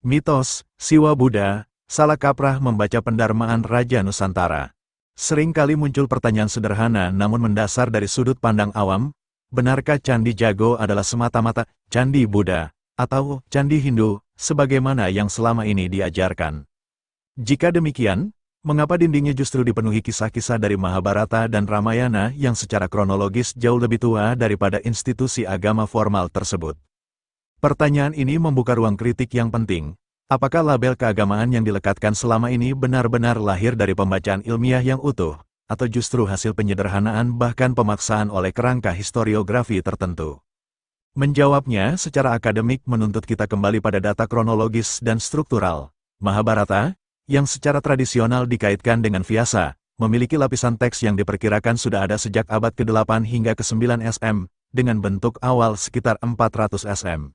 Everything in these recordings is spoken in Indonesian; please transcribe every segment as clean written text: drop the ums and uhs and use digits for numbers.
Mitos, Siwa Buddha, salah kaprah membaca pendarmaan Raja Nusantara. Sering kali muncul pertanyaan sederhana namun mendasar dari sudut pandang awam, benarkah Candi Jago adalah semata-mata Candi Buddha, atau Candi Hindu, sebagaimana yang selama ini diajarkan? Jika demikian, mengapa dindingnya justru dipenuhi kisah-kisah dari Mahabharata dan Ramayana yang secara kronologis jauh lebih tua daripada institusi agama formal tersebut? Pertanyaan ini membuka ruang kritik yang penting. Apakah label keagamaan yang dilekatkan selama ini benar-benar lahir dari pembacaan ilmiah yang utuh, atau justru hasil penyederhanaan bahkan pemaksaan oleh kerangka historiografi tertentu? Menjawabnya secara akademik menuntut kita kembali pada data kronologis dan struktural. Mahabharata, yang secara tradisional dikaitkan dengan Vyasa, memiliki lapisan teks yang diperkirakan sudah ada sejak abad ke-8 hingga ke-9 SM, dengan bentuk awal sekitar 400 SM.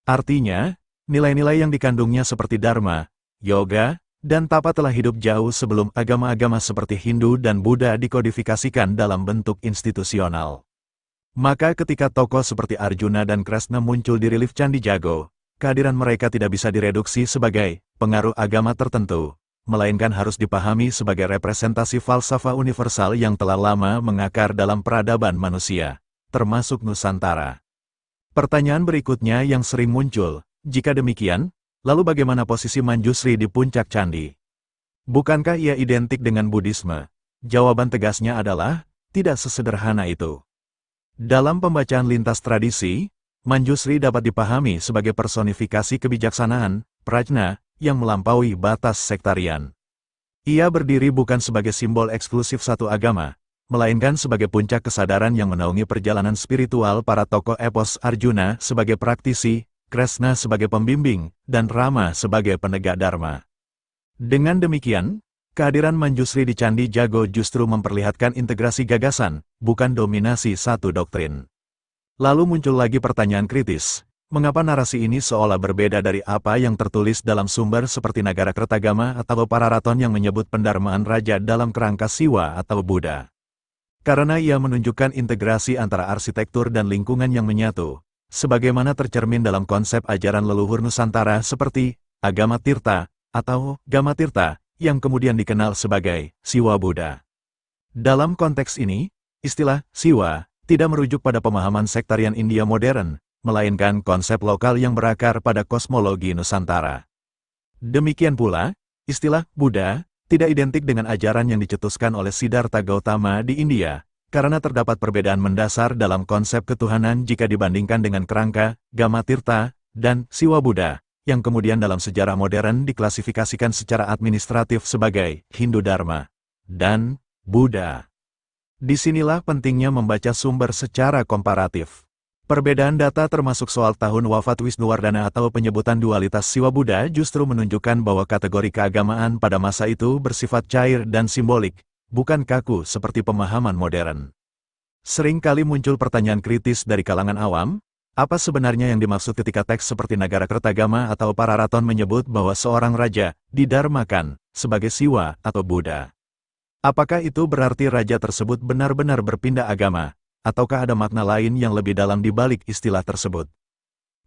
Artinya, nilai-nilai yang dikandungnya seperti Dharma, Yoga, dan Tapa telah hidup jauh sebelum agama-agama seperti Hindu dan Buddha dikodifikasikan dalam bentuk institusional. Maka ketika tokoh seperti Arjuna dan Kresna muncul di relief Candi Jago, kehadiran mereka tidak bisa direduksi sebagai pengaruh agama tertentu, melainkan harus dipahami sebagai representasi falsafah universal yang telah lama mengakar dalam peradaban manusia, termasuk Nusantara. Pertanyaan berikutnya yang sering muncul, jika demikian, lalu bagaimana posisi Manjusri di puncak candi? Bukankah ia identik dengan Buddhisme? Jawaban tegasnya adalah, tidak sesederhana itu. Dalam pembacaan lintas tradisi, Manjusri dapat dipahami sebagai personifikasi kebijaksanaan, prajna, yang melampaui batas sektarian. Ia berdiri bukan sebagai simbol eksklusif satu agama, melainkan sebagai puncak kesadaran yang menaungi perjalanan spiritual para tokoh epos, Arjuna sebagai praktisi, Kresna sebagai pembimbing, dan Rama sebagai penegak dharma. Dengan demikian, kehadiran Manjusri di Candi Jago justru memperlihatkan integrasi gagasan, bukan dominasi satu doktrin. Lalu muncul lagi pertanyaan kritis, mengapa narasi ini seolah berbeda dari apa yang tertulis dalam sumber seperti Nagarakretagama atau Pararaton yang menyebut pendarmaan raja dalam kerangka Siwa atau Buddha? Karena ia menunjukkan integrasi antara arsitektur dan lingkungan yang menyatu, sebagaimana tercermin dalam konsep ajaran leluhur Nusantara seperti agama Tirta atau Gama Tirta, yang kemudian dikenal sebagai Siwa Buddha. Dalam konteks ini, istilah Siwa tidak merujuk pada pemahaman sektarian India modern, melainkan konsep lokal yang berakar pada kosmologi Nusantara. Demikian pula, istilah Buddha tidak identik dengan ajaran yang dicetuskan oleh Siddhartha Gautama di India, karena terdapat perbedaan mendasar dalam konsep ketuhanan jika dibandingkan dengan kerangka, Gama Tirta, dan Siwa Buddha, yang kemudian dalam sejarah modern diklasifikasikan secara administratif sebagai Hindu Dharma dan Buddha. Disinilah pentingnya membaca sumber secara komparatif. Perbedaan data termasuk soal tahun wafat Wisnuwardana atau penyebutan dualitas Siwa Buddha justru menunjukkan bahwa kategori keagamaan pada masa itu bersifat cair dan simbolik, bukan kaku seperti pemahaman modern. Sering kali muncul pertanyaan kritis dari kalangan awam, apa sebenarnya yang dimaksud ketika teks seperti Nagarakretagama atau Pararaton menyebut bahwa seorang raja didarmakan sebagai Siwa atau Buddha? Apakah itu berarti raja tersebut benar-benar berpindah agama? Ataukah ada makna lain yang lebih dalam di balik istilah tersebut?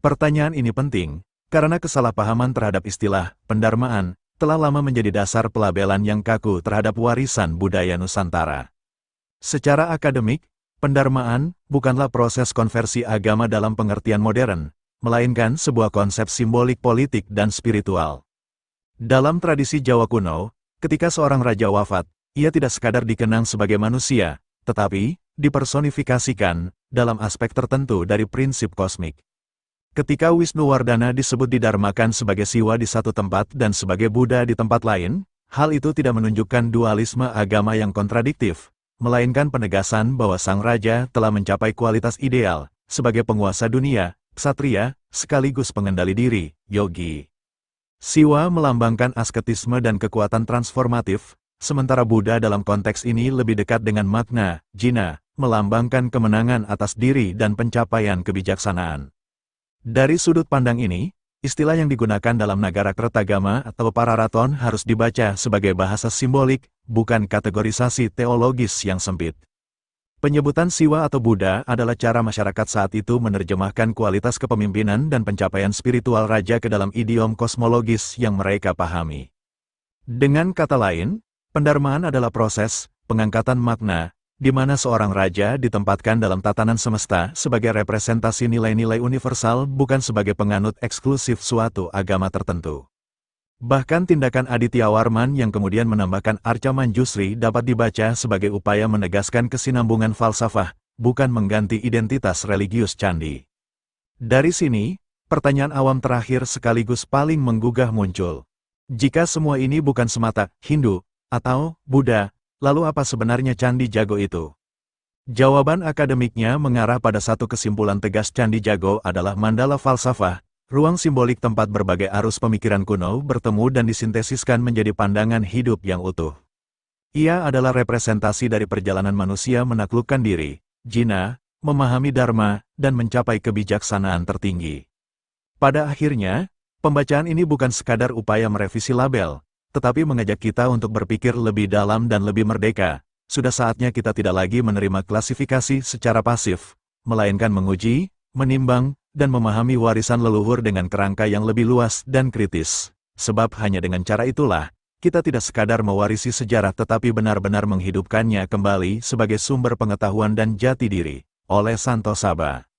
Pertanyaan ini penting, karena kesalahpahaman terhadap istilah pendarmaan telah lama menjadi dasar pelabelan yang kaku terhadap warisan budaya Nusantara. Secara akademik, pendarmaan bukanlah proses konversi agama dalam pengertian modern, melainkan sebuah konsep simbolik politik dan spiritual. Dalam tradisi Jawa kuno, ketika seorang raja wafat, ia tidak sekadar dikenang sebagai manusia, tetapi dipersonifikasikan dalam aspek tertentu dari prinsip kosmik. Ketika Wisnuwardana disebut didarmakan sebagai Siwa di satu tempat dan sebagai Buddha di tempat lain, hal itu tidak menunjukkan dualisme agama yang kontradiktif, melainkan penegasan bahwa sang raja telah mencapai kualitas ideal sebagai penguasa dunia, ksatria, sekaligus pengendali diri, yogi. Siwa melambangkan asketisme dan kekuatan transformatif, sementara Buddha dalam konteks ini lebih dekat dengan makna jina, melambangkan kemenangan atas diri dan pencapaian kebijaksanaan. Dari sudut pandang ini, istilah yang digunakan dalam Nagarakretagama atau Pararaton harus dibaca sebagai bahasa simbolik, bukan kategorisasi teologis yang sempit. Penyebutan Siwa atau Buddha adalah cara masyarakat saat itu menerjemahkan kualitas kepemimpinan dan pencapaian spiritual raja ke dalam idiom kosmologis yang mereka pahami. Dengan kata lain, pendarmaan adalah proses pengangkatan makna, di mana seorang raja ditempatkan dalam tatanan semesta sebagai representasi nilai-nilai universal bukan sebagai penganut eksklusif suatu agama tertentu. Bahkan tindakan Adityawarman yang kemudian menambahkan Arca Manjusri dapat dibaca sebagai upaya menegaskan kesinambungan falsafah, bukan mengganti identitas religius candi. Dari sini, pertanyaan awam terakhir sekaligus paling menggugah muncul. Jika semua ini bukan semata Hindu atau Buddha, lalu apa sebenarnya Candi Jago itu? Jawaban akademiknya mengarah pada satu kesimpulan tegas. Candi Jago adalah mandala falsafah, ruang simbolik tempat berbagai arus pemikiran kuno bertemu dan disintesiskan menjadi pandangan hidup yang utuh. Ia adalah representasi dari perjalanan manusia menaklukkan diri, jina, memahami dharma, dan mencapai kebijaksanaan tertinggi. Pada akhirnya, pembacaan ini bukan sekadar upaya merevisi label, tetapi mengajak kita untuk berpikir lebih dalam dan lebih merdeka. Sudah saatnya kita tidak lagi menerima klasifikasi secara pasif, melainkan menguji, menimbang, dan memahami warisan leluhur dengan kerangka yang lebih luas dan kritis. Sebab hanya dengan cara itulah, kita tidak sekadar mewarisi sejarah tetapi benar-benar menghidupkannya kembali sebagai sumber pengetahuan dan jati diri. Oleh Santo Saba.